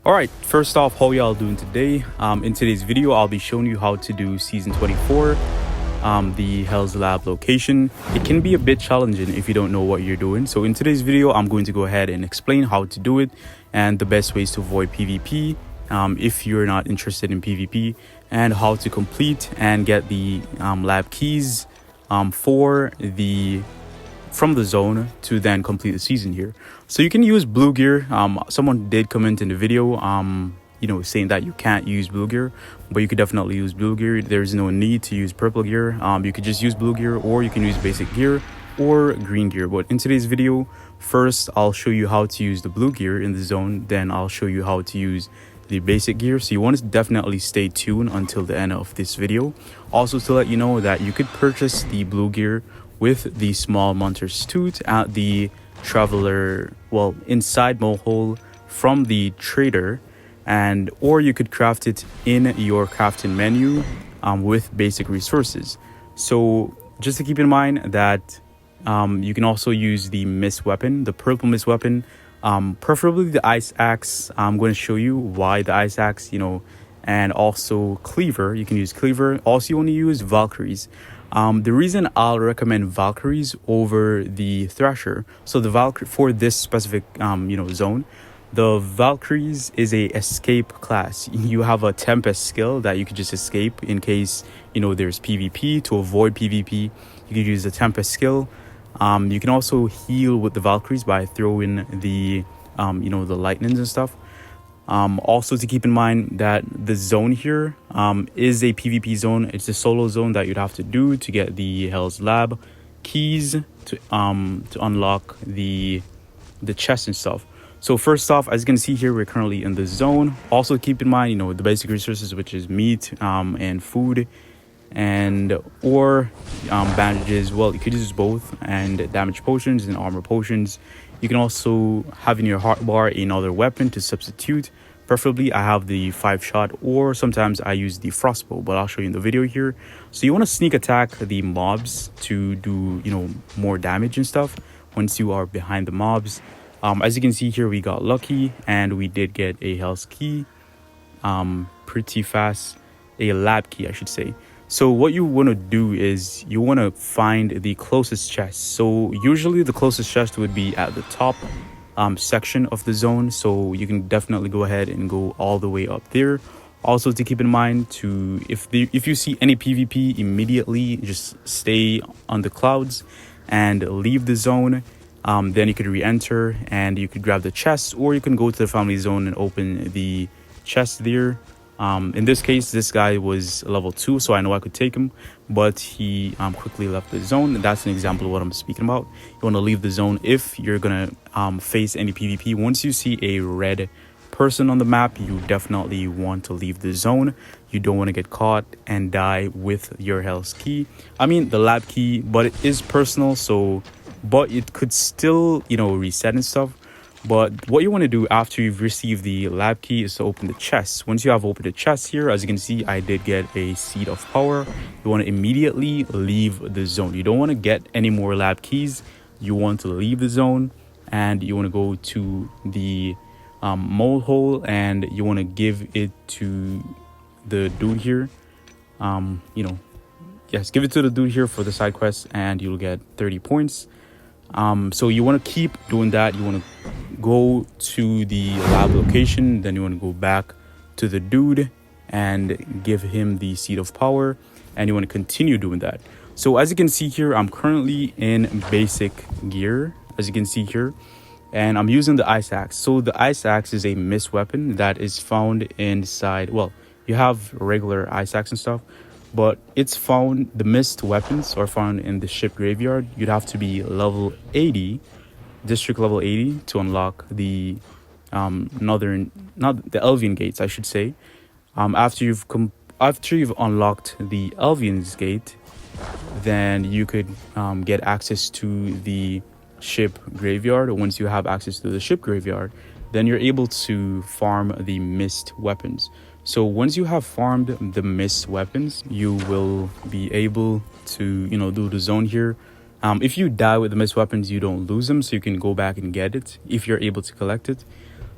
Alright, first off, how y'all doing today? In today's video, I'll be showing you how to do Season 24, the Hell's Lab location. It can be a bit challenging if you don't know what you're doing. So in today's video, I'm going to go ahead and explain how to do it and the best ways to avoid PvP if you're not interested in PvP, and how to complete and get the lab keys from the zone to then complete the season here. So you can use blue gear. Someone did comment in the video saying that you can't use blue gear, but you could definitely use blue gear. There's no need to use purple gear. You could just use blue gear, or you can use basic gear or green gear. But in today's video, first I'll show you how to use the blue gear in the zone, then I'll show you how to use the basic gear. So you want to definitely stay tuned until the end of this video. Also, to let you know that you could purchase the blue gear with the small monster suit at the traveler, inside Mohole from the trader, or you could craft it in your crafting menu with basic resources. So just to keep in mind that you can also use the mist weapon, the purple mist weapon, preferably the ice axe. I'm going to show you why the ice axe, and also cleaver. You can use cleaver. Also, you want to use Valkyries. The reason I'll recommend Valkyries over the Thrasher, so the Valkyrie for this specific zone, the Valkyries is a escape class. You have a Tempest skill that you could just escape in case there's PvP. To avoid PvP, you could use the Tempest skill. You can also heal with the Valkyries by throwing the the lightnings and stuff. Also, to keep in mind that the zone here is a PvP zone. It's a solo zone that you'd have to do to get the Hell's Lab keys to unlock the chest and stuff. So first off, as you can see here, we're currently in the zone. Also keep in mind, the basic resources, which is meat and food or bandages. Well, you could use both, and damage potions and armor potions. You can also have in your hotbar another weapon to substitute. Preferably, I have the 5-shot, or sometimes I use the Frostbow, but I'll show you in the video here. So you want to sneak attack the mobs to do, more damage and stuff once you are behind the mobs. As you can see here, we got lucky and we did get a Hell's Key pretty fast, a lab key, I should say. So what you want to do is you want to find the closest chest. So usually the closest chest would be at the top section of the zone. So you can definitely go ahead and go all the way up there. Also, to keep in mind, if you see any PvP, immediately just stay on the clouds and leave the zone. Then you could re-enter and you could grab the chest, or you can go to the family zone and open the chest there. In this case, this guy was level 2, so I know I could take him, but he quickly left the zone. And that's an example of what I'm speaking about. You want to leave the zone if you're gonna face any PvP. Once you see a red person on the map, you definitely want to leave the zone. You don't want to get caught and die with your Hell's Key. I mean, the lab key, but it is personal, but it could still reset and stuff. But what you want to do after you've received the lab key is to open the chest. Once you have opened the chest here, as you can see, I did get a Seed of Power. You want to immediately leave the zone. You don't want to get any more lab keys. You want to leave the zone, and you want to go to the mole hole, and you want to give it to the dude here. Yes, give it to the dude here for the side quest, and you'll get 30 points. So you want to keep doing that. You want to go to the lab location, then you want to go back to the dude and give him the Seed of Power, and you want to continue doing that. So as you can see here, I'm currently in basic gear, as you can see here, and I'm using the ice axe. So the ice axe is a mist weapon that is found inside, you have regular ice axe and stuff, but the mist weapons are found in the ship graveyard. You'd have to be level 80, district level 80, to unlock the not the Elvian gates, I should say. After you've unlocked the Elvian's gate, then you could get access to the ship graveyard. Once you have access to the ship graveyard, then you're able to farm the mist weapons. So once you have farmed the mist weapons, you will be able to do the zone here. If you die with the mist weapons, you don't lose them, so you can go back and get it if you're able to collect it.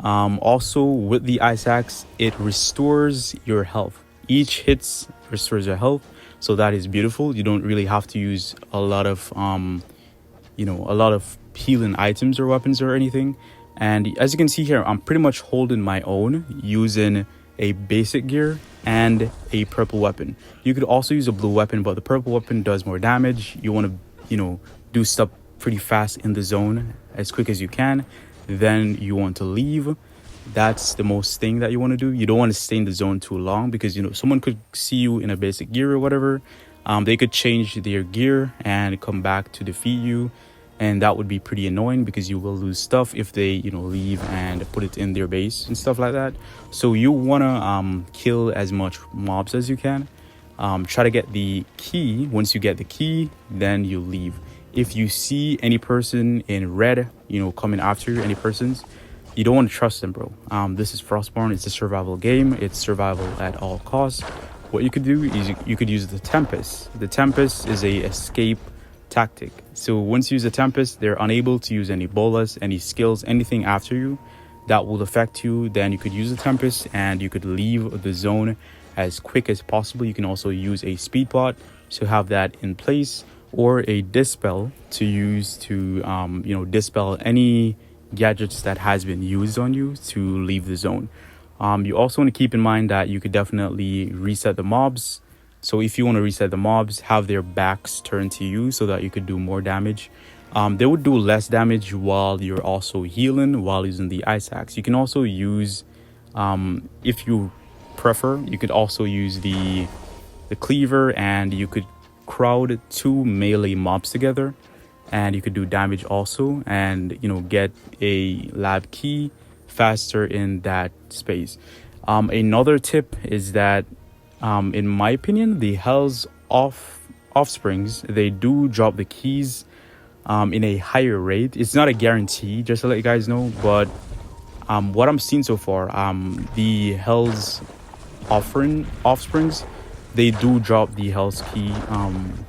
Also with the ice axe, it restores your health. Each hits restores your health, so that is beautiful. You don't really have to use a lot of a lot of healing items or weapons or anything. And as you can see here, I'm pretty much holding my own using a basic gear and a purple weapon. You could also use a blue weapon, but the purple weapon does more damage. You want to do stuff pretty fast in the zone as quick as you can. Then you want to leave. That's the most thing that you want to do. You don't want to stay in the zone too long, because someone could see you in a basic gear or whatever. They could change their gear and come back to defeat you, and that would be pretty annoying, because you will lose stuff if they leave and put it in their base and stuff like that. So you want to kill as much mobs as you can. Try to get the key. Once you get the key, then you leave. If you see any person in red coming after you, any persons, you don't want to trust them, bro. This is Frostborn. It's a survival game. It's survival at all costs. What you could do is you could use the Tempest. The Tempest is a escape tactic. So once you use the Tempest, they're unable to use any bolas, any skills, anything after you that will affect you. Then you could use the Tempest and you could leave the zone as quick as possible. You can also use a speed pot to have that in place, or a dispel to use to dispel any gadgets that has been used on you to leave the zone. You also want to keep in mind that you could definitely reset the mobs. So if you want to reset the mobs, have their backs turned to you so that you could do more damage. They would do less damage while you're also healing while using the ice axe. You can also use, if you prefer, you could also use the cleaver, and you could crowd 2 melee mobs together, and you could do damage also, and get a lab key faster in that space. Another tip is that in my opinion, the Hell's offsprings, they do drop the keys in a higher rate. It's not a guarantee, just to let you guys know, but what I'm seeing so far, the Hell's offsprings, they do drop the Hell's key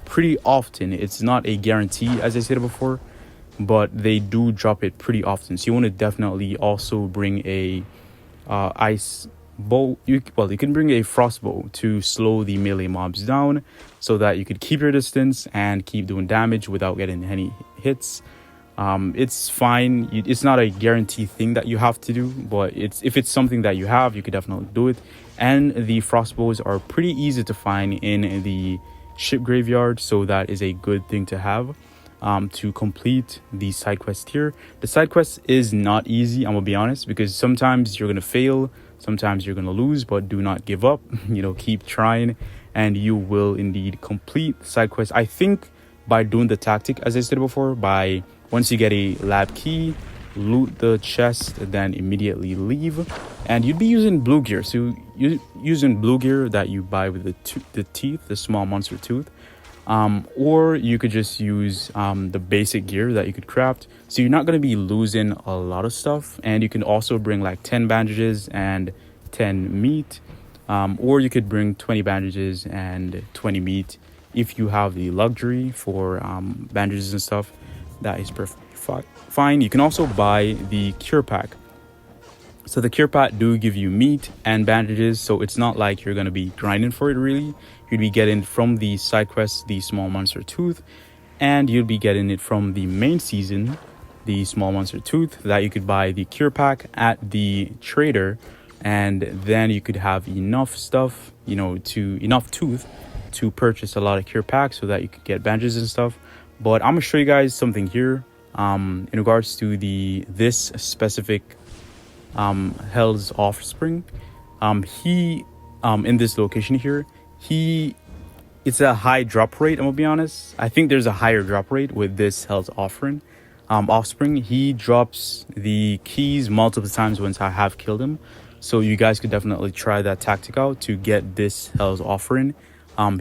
pretty often. It's not a guarantee, as I said before, but they do drop it pretty often. So you want to definitely also bring a ice bow. You can bring a frost bow to slow the melee mobs down, so that you could keep your distance and keep doing damage without getting any hits. It's fine. It's not a guarantee thing that you have to do, but if it's something that you have, you could definitely do it. And the frostbows are pretty easy to find in the ship graveyard, so that is a good thing to have to complete the side quest here. The side quest is not easy, I'm gonna be honest, because sometimes you're gonna fail, sometimes you're gonna lose, but do not give up. Keep trying, and you will indeed complete the side quest. I think by doing the tactic, as I said before, by once you get a lab key, loot the chest, then immediately leave, and you'd be using blue gear. So you using blue gear that you buy with the teeth, the small monster tooth, or you could just use the basic gear that you could craft. So you're not going to be losing a lot of stuff, and you can also bring like 10 bandages and 10 meat, or you could bring 20 bandages and 20 meat if you have the luxury for bandages and stuff. That is perfectly fine. You can also buy the cure pack. So the cure pack do give you meat and bandages, so it's not like you're going to be grinding for it really. You'd be getting from the side quest the small monster tooth, and you'd be getting it from the main season, the small monster tooth, that you could buy the cure pack at the trader, and then you could have enough stuff, enough tooth to purchase a lot of cure packs so that you could get bandages and stuff. But I'm gonna show you guys something here in regards to this specific Hell's offspring. He in this location here, it's a high drop rate. I'm gonna be honest, I think there's a higher drop rate with this Hell's offspring. He drops the keys multiple times once I have killed him, so you guys could definitely try that tactic out to get this Hell's offering.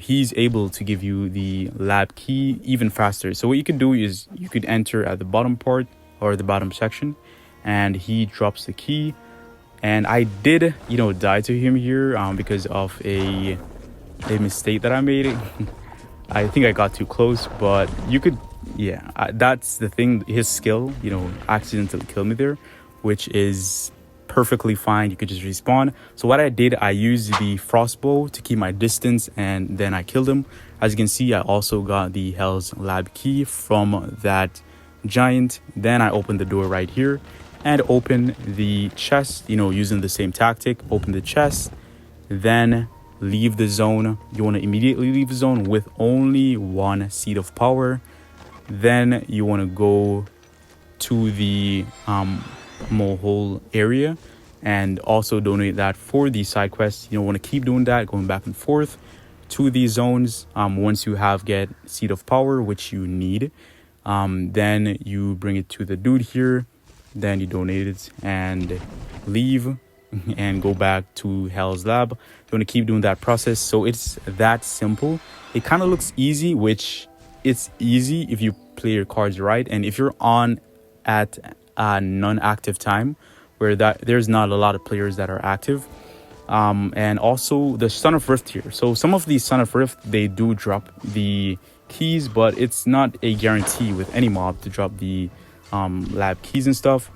He's able to give you the lab key even faster. So what you could do is you could enter at the bottom part or the bottom section, and he drops the key. And I did die to him here because of a mistake that I made. I think I got too close, but you could, that's the thing. His skill accidentally killed me there, which is perfectly fine. You could just respawn. So what I did, I used the Frostbow to keep my distance, and then I killed him. As you can see, I also got the Hell's Lab key from that giant. Then I opened the door right here and open the chest, using the same tactic. Open the chest, then leave the zone. You want to immediately leave the zone with only 1 seed of power. Then you want to go to the mole area and also donate that for the side quests. You don't want to keep doing that, going back and forth to these zones. Once you have get seed of power, which you need, then you bring it to the dude here, then you donate it and leave and go back to Hell's Lab. You want to keep doing that process. So it's that simple. It kind of looks easy, which it's easy if you play your cards right, and if you're on at a non-active time where there's not a lot of players that are active. And also the Son of Rift here. So some of these Son of Rift, they do drop the keys, but it's not a guarantee with any mob to drop the lab keys and stuff.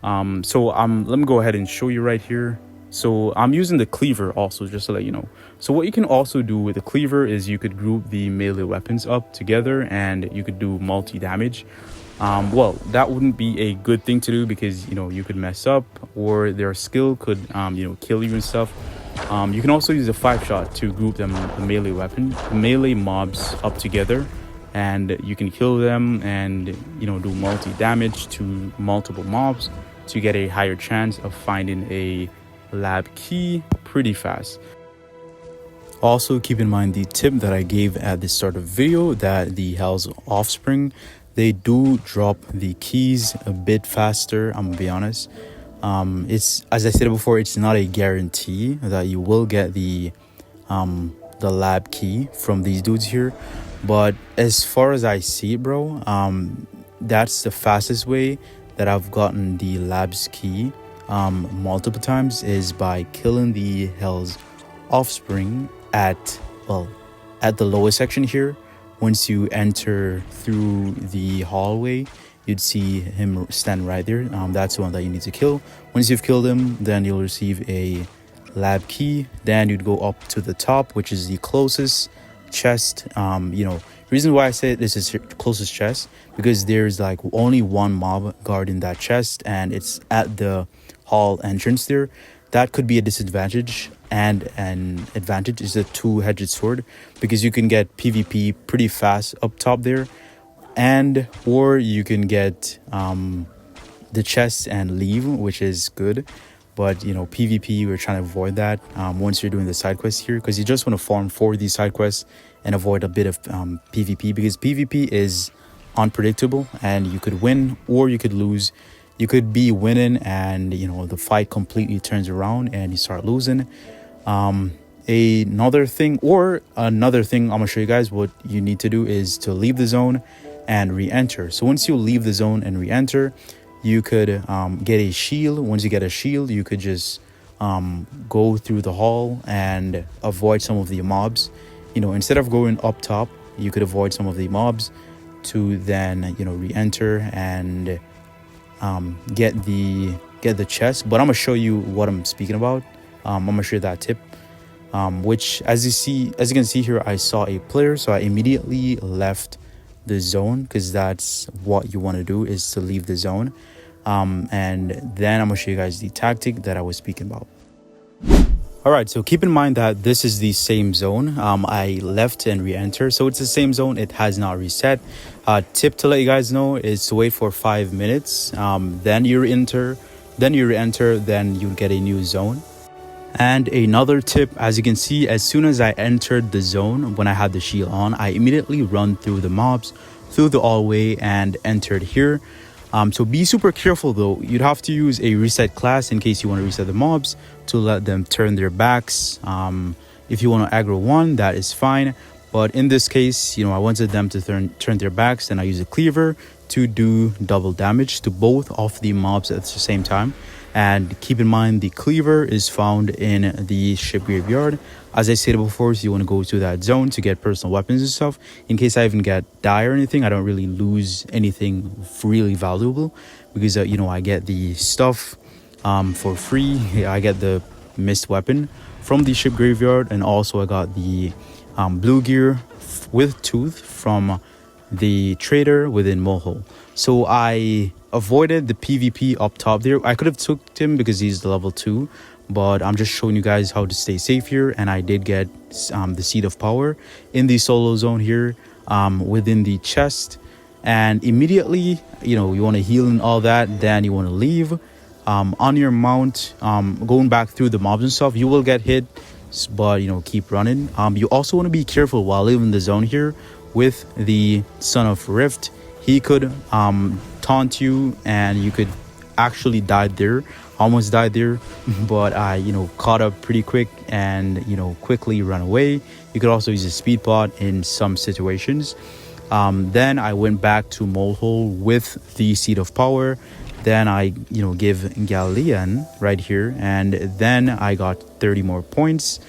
So let me go ahead and show you right here. So I'm using the cleaver also, just to let you know. So what you can also do with the cleaver is you could group the melee weapons up together and you could do multi-damage. Well, that wouldn't be a good thing to do because, you could mess up, or their skill could, kill you and stuff. You can also use a 5-shot to group them, the melee mobs up together, and you can kill them and, do multi-damage to multiple mobs to get a higher chance of finding a lab key pretty fast. Also, keep in mind the tip that I gave at the start of the video, that the Hell's Offspring, they do drop the keys a bit faster. I'm gonna be honest. It's, as I said before, it's not a guarantee that you will get the lab key from these dudes here, but as far as I see it, bro, that's the fastest way that I've gotten the lab's key multiple times, is by killing the Hell's Offspring at the lowest section here. Once you enter through the hallway, you'd see him stand right there. That's the one that you need to kill. Once you've killed him, then you'll receive a lab key. Then you'd go up to the top, which is the closest chest. Reason why I say this is closest chest, because there's like only one mob guarding that chest, and it's at the hall entrance there. That could be a disadvantage, and an advantage is a two-edged sword, because you can get PvP pretty fast up top there, or you can get the chest and leave, which is good. But PvP, we're trying to avoid that once you're doing the side quests here, because you just want to farm for these side quests and avoid a bit of PvP, because PvP is unpredictable and you could win or you could lose. You could be winning and the fight completely turns around and you start losing. Another thing I'm gonna show you guys what you need to do is to leave the zone and re-enter. So once you leave the zone and re-enter, you could get a shield. Once you get a shield, you could just go through the hall and avoid some of the mobs. Instead of going up top, you could avoid some of the mobs to then re-enter and get the chest. But I'm gonna show you what I'm speaking about. I'm gonna show you that tip, which as you can see here, I saw a player, so I immediately left the zone, because that's what you want to do, is to leave the zone. And then I'm gonna show you guys the tactic that I was speaking about. All right, so keep in mind that this is the same zone. I left and re-enter, so it's the same zone. It has not reset. Tip to let you guys know is to wait for 5 minutes. Then you re-enter, then you get a new zone. And another tip, as you can see, as soon as I entered the zone, when I had the shield on, I immediately run through the mobs, through the hallway, and entered here. So be super careful though. You'd have to use a reset class in case you want to reset the mobs to let them turn their backs. If you want to aggro one, that is fine. But in this case, I wanted them to turn their backs, and I use a cleaver to do double damage to both of the mobs at the same time. And keep in mind, the cleaver is found in the ship graveyard. As I said before, so you want to go to that zone to get personal weapons and stuff. In case I even get die or anything, I don't really lose anything really valuable, because I get the stuff for free. I get the mist weapon from the ship graveyard, and also I got the blue gear with tooth from the trader within Moho. So I avoided the PvP up top there. I could have took him because he's the level 2, but I'm just showing you guys how to stay safe here. And I did get the Seed of Power in the solo zone here within the chest. And immediately, you know, you want to heal and all that, then you want to leave. On your mount, going back through the mobs and stuff, you will get hit, but you know, keep running. You also want to be careful while leaving the zone here with the Son of Rift. He could taunt you and you could actually die there. Almost died there, but I, you know, caught up pretty quick and, you know, quickly run away. You could also use a speed pot in some situations. Then I went back to Molehole with the Seed of Power. Then I, you know, give Galilean right here, and then I got 30 more points.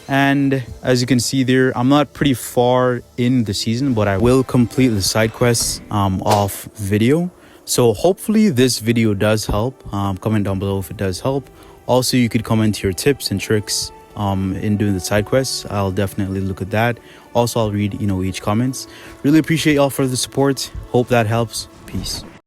And as you can see there, I'm not pretty far in the season, but I will complete the side quests off video. So hopefully this video does help. Comment down below if it does help. Also, you could comment your tips and tricks in doing the side quests. I'll definitely look at that. Also, I'll read, you know, each comments. Really appreciate y'all for the support. Hope that helps. Peace.